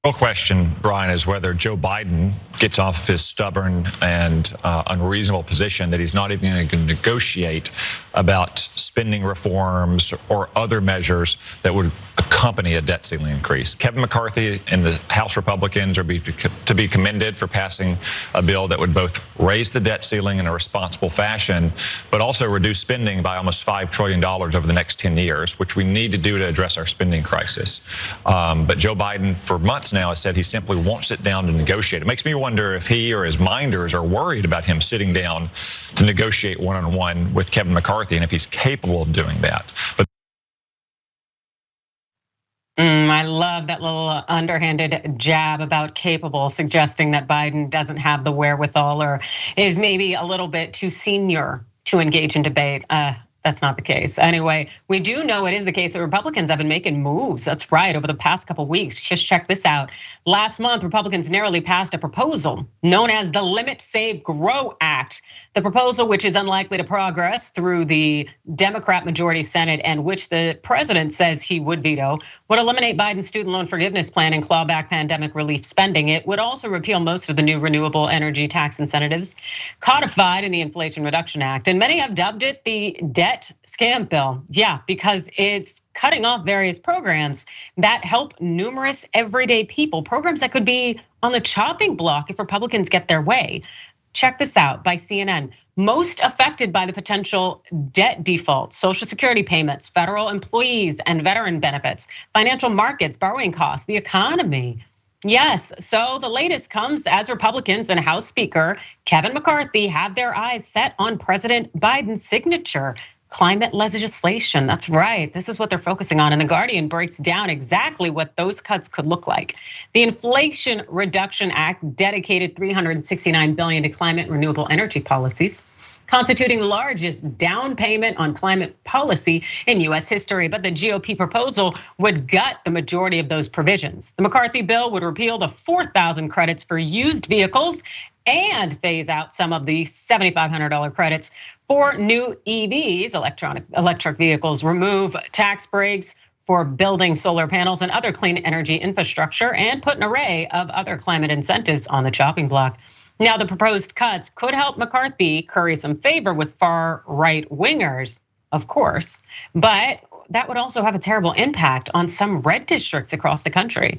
Real question, Brian, is whether Joe Biden gets off his stubborn and unreasonable position that he's not even going to negotiate about spending reforms or other measures that would accompany a debt ceiling increase. Kevin McCarthy and the House Republicans are to be commended for passing a bill that would both raise the debt ceiling in a responsible fashion, but also reduce spending by almost $5 trillion over the next 10 years, which we need to do to address our spending crisis. But Joe Biden, for months now, has said he simply won't sit down to negotiate. It makes me wonder if he or his minders are worried about him sitting down to negotiate one-on-one with Kevin McCarthy and if he's capable of doing that. But I love that little underhanded jab about capable, suggesting that Biden doesn't have the wherewithal or is maybe a little bit too senior to engage in debate. That's not the case. Anyway, we do know it is the case that Republicans have been making moves. That's right, over the past couple weeks. Just check this out. Last month, Republicans narrowly passed a proposal known as the Limit, Save, Grow Act. The proposal, which is unlikely to progress through the Democrat majority Senate and which the president says he would veto, would eliminate Biden's student loan forgiveness plan and claw back pandemic relief spending. It would also repeal most of the new renewable energy tax incentives codified in the Inflation Reduction Act. And many have dubbed it the debt scam bill. Yeah, because it's cutting off various programs that help numerous everyday people, programs that could be on the chopping block if Republicans get their way. Check this out by CNN. Most affected by the potential debt default, Social Security payments, federal employees and veteran benefits, financial markets, borrowing costs, the economy. Yes, so the latest comes as Republicans and House Speaker Kevin McCarthy have their eyes set on President Biden's signature. Climate legislation, that's right. This is what they're focusing on. And The Guardian breaks down exactly what those cuts could look like. The Inflation Reduction Act dedicated $369 billion to climate and renewable energy policies, constituting the largest down payment on climate policy in US history. But the GOP proposal would gut the majority of those provisions. The McCarthy bill would repeal the 4,000 credits for used vehicles and phase out some of the $7,500 credits for new EVs, electric vehicles, remove tax breaks for building solar panels and other clean energy infrastructure, and put an array of other climate incentives on the chopping block. Now, the proposed cuts could help McCarthy curry some favor with far right wingers, of course, but that would also have a terrible impact on some red districts across the country.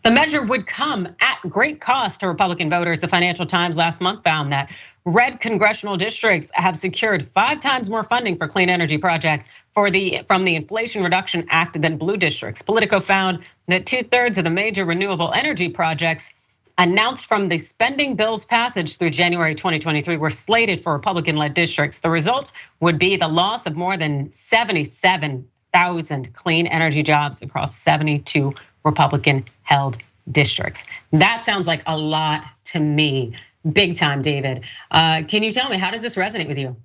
The measure would come at great cost to Republican voters. The Financial Times last month found that red congressional districts have secured 5 times more funding for clean energy projects from the Inflation Reduction Act than blue districts. Politico found that 2/3 of the major renewable energy projects announced from the spending bill's passage through January 2023 were slated for Republican-led districts. The result would be the loss of more than 77,000 clean energy jobs across 72 Republican-held districts. That sounds like a lot to me, big time, David. Can you tell me, how does this resonate with you?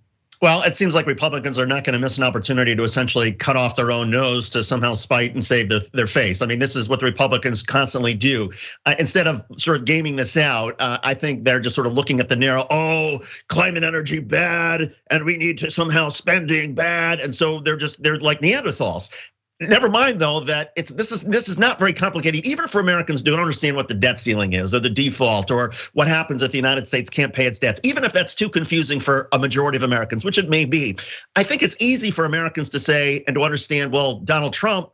Well, it seems like Republicans are not going to miss an opportunity to essentially cut off their own nose to somehow spite and save their face. I mean, this is what the Republicans constantly do. Instead of sort of gaming this out, I think they're just sort of looking at the narrow, climate energy bad, and we need to somehow spending bad. And so they're like Neanderthals. Never mind, though, that this is not very complicated, even for Americans who don't understand what the debt ceiling is, or the default, or what happens if the United States can't pay its debts. Even if that's too confusing for a majority of Americans, which it may be, I think it's easy for Americans to say and to understand, well, Donald Trump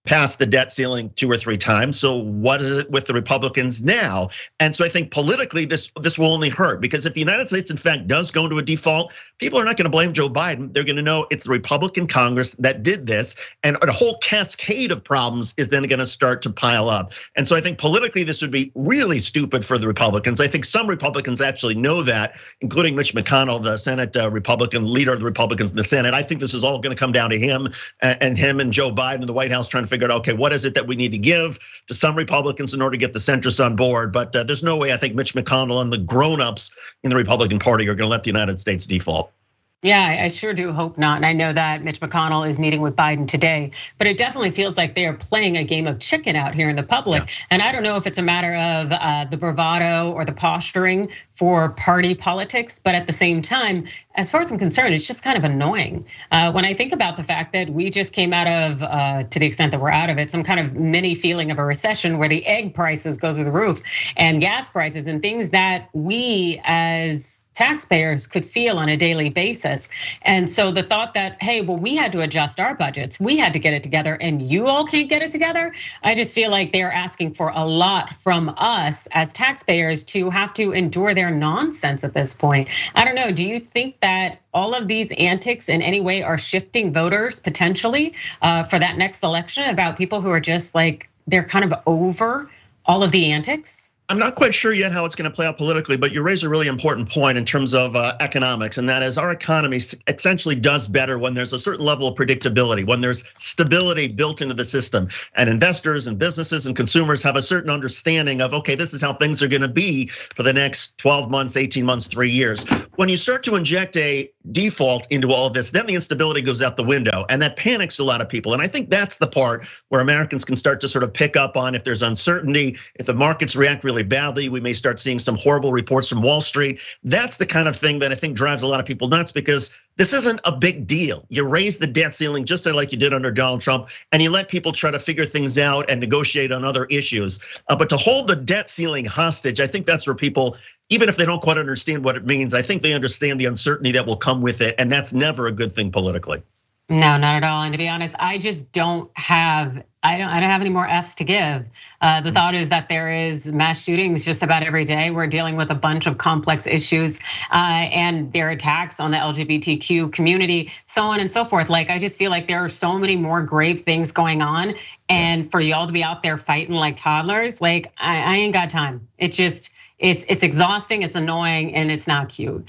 passed the debt ceiling 2 or 3 times. So what is it with the Republicans now? And so I think politically this will only hurt, because if the United States in fact does go into a default, people are not going to blame Joe Biden. They're going to know it's the Republican Congress that did this, and a whole cascade of problems is then going to start to pile up. And so I think politically this would be really stupid for the Republicans. I think some Republicans actually know that, including Mitch McConnell, the Senate Republican leader of the Republicans in the Senate. I think this is all going to come down to him and Joe Biden in the White House trying to figure out, okay, what is it that we need to give to some Republicans in order to get the centrists on board? But there's no way I think Mitch McConnell and the grown-ups in the Republican Party are going to let the United States default. Yeah, I sure do hope not. And I know that Mitch McConnell is meeting with Biden today, but it definitely feels like they are playing a game of chicken out here in the public. Yeah. And I don't know if it's a matter of the bravado or the posturing for party politics, but at the same time, as far as I'm concerned, it's just kind of annoying. When I think about the fact that we just came out of, to the extent that we're out of it, some kind of mini feeling of a recession where the egg prices go through the roof and gas prices and things that we as taxpayers could feel on a daily basis. And so the thought that, hey, well, we had to adjust our budgets, we had to get it together, and you all can't get it together. I just feel like they're asking for a lot from us as taxpayers to have to endure their nonsense at this point. I don't know, do you think that all of these antics in any way are shifting voters potentially for that next election about people who are just like, they're kind of over all of the antics? I'm not quite sure yet how it's going to play out politically, but you raise a really important point in terms of economics, and that is our economy essentially does better when there's a certain level of predictability, when there's stability built into the system, and investors and businesses and consumers have a certain understanding of, okay, this is how things are going to be for the next 12 months, 18 months, 3 years. When you start to inject a default into all of this, then the instability goes out the window, and that panics a lot of people. And I think that's the part where Americans can start to sort of pick up on if there's uncertainty, if the markets react really badly, we may start seeing some horrible reports from Wall Street. That's the kind of thing that I think drives a lot of people nuts, because this isn't a big deal. You raise the debt ceiling just like you did under Donald Trump, and you let people try to figure things out and negotiate on other issues. But to hold the debt ceiling hostage, I think that's where people, even if they don't quite understand what it means, I think they understand the uncertainty that will come with it, and that's never a good thing politically. No, not at all. And to be honest, I just don't have, I don't have any more F's to give. The thought is that there is mass shootings just about every day. We're dealing with a bunch of complex issues and their attacks on the LGBTQ community, so on and so forth. Like, I just feel like there are so many more grave things going on. And for y'all to be out there fighting like toddlers, like I ain't got time. It's just, it's exhausting, it's annoying, and it's not cute.